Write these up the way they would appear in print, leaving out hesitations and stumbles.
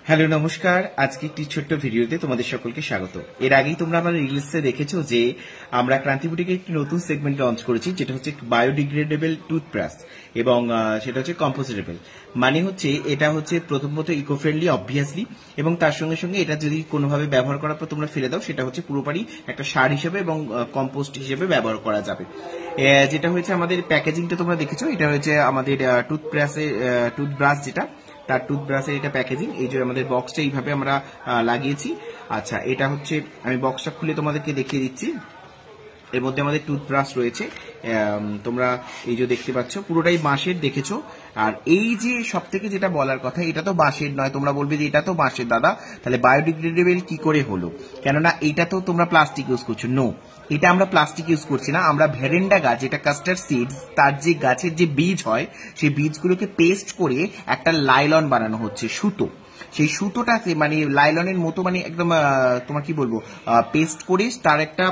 Hello নমস্কার। আজকে একটি ছোট্ট ভিডিওতে তোমাদের সকলকে স্বাগত। এর আগেই তোমরা আমার রিলসে দেখেছো যে আমরা ক্রান্তি বুটিকে একটি নতুন সেগমেন্ট লঞ্চ করেছি, যেটা হচ্ছে বায়োডিগ্রেডেবল টুথব্রাশ এবং সেটা হচ্ছে কম্পোস্টেবল। মানে হচ্ছে এটা হচ্ছে প্রথমত ইকো ফ্রেন্ডলি অবভিয়াসলি, এবং তার সঙ্গে সঙ্গে এটা যদি কোনোভাবে ব্যবহার করার পর তোমরা ফেলে দাও, সেটা হচ্ছে পুরোপুরি একটা সার হিসেবে এবং কম্পোস্ট হিসেবে ব্যবহার করা যাবে। যেটা হয়েছে আমাদের প্যাকেজিংটা তোমরা দেখেছো, এটা হয়েছে আমাদের টুথব্রাশ যেটা তার টুথব্রাশের এটা প্যাকেজিং। এই যে আমাদের বক্সটা এইভাবে আমরা লাগিয়েছি। আচ্ছা, এটা হচ্ছে আমি বক্সটা খুলে তোমাদেরকে দেখিয়ে দিচ্ছি। এর মধ্যে আমাদের টুথব্রাশ রয়েছে, তোমরা এই যে দেখতে পাচ্ছ পুরোটাই বাঁশের দেখেছো। আর এই যে সব থেকে যেটা বলার কথা, এটা তো বাঁশের নয়, তোমরা বলবে যে এটা তো বাঁশের দাদা, তাহলে বায়োডিগ্রেডেবল কি করে হলো? কেননা এটা তো তোমরা প্লাস্টিক ইউজ করছো। নো, এটা আমরা প্লাস্টিক ইউজ করছি না, আমরা ভেরেন্ডা গাছ, যেটা কাস্টার্ড সিডস, তার যে গাছের যে বীজ হয় সেই বীজগুলোকে পেস্ট করে একটা লাইলন বানানো হচ্ছে, সুতো। সেই সুতোটাকে মানে লাইলনের মতো, মানে একদম তোমার কি বলবো, পেস্ট করে তার একটা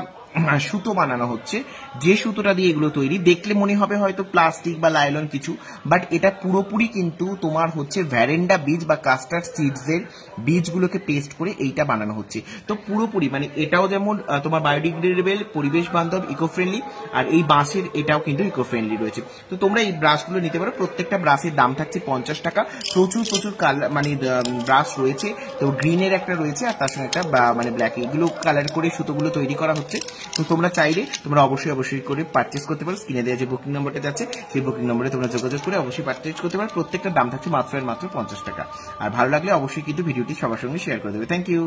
সুতো বানানো হচ্ছে। যে সুতোটা দিয়ে এগুলো তৈরি, দেখলে মনে হবে হয়তো প্লাস্টিক বা লাইলন কিছু, বাট এটা পুরোপুরি কিন্তু তোমার হচ্ছে ভ্যারেন্ডা বীজ বা কাস্টার্ড সিডস এর বীজগুলোকে পেস্ট করে এইটা বানানো হচ্ছে। তো পুরোপুরি মানে এটাও যেমন তোমার বায়োডিগ্রেডেবল, পরিবেশ বান্ধব, ইকো ফ্রেন্ডলি, আর এই বাঁশের এটাও কিন্তু ইকো ফ্রেন্ডলি রয়েছে। তো তোমরা এই ব্রাশগুলো নিতে পারো। প্রত্যেকটা ব্রাশের দাম থাকছে 50 টাকা। প্রচুর প্রচুর কালার মানে ব্রাশ রয়েছে। তো গ্রিনের একটা রয়েছে, আর তার সঙ্গে একটা মানে ব্ল্যাক, এগুলো কালার করে সুতোগুলো তৈরি করা হচ্ছে। তো তোমরা চাইলে তোমরা অবশ্যই করে পারচেস করতে পারো। স্ক্রিনে দেওয়া যে বুকিং নম্বরটা যাচ্ছে, সেই বুকিং নম্বরে তোমরা যোগাযোগ করে অবশ্যই পারচেস করতে পারো। প্রত্যেকটা দাম থাকছে মাত্র 50 টাকা। আর ভালো লাগলে অবশ্যই কিন্তু ভিডিওটি সবার সঙ্গে শেয়ার করে দেবে। Thank you.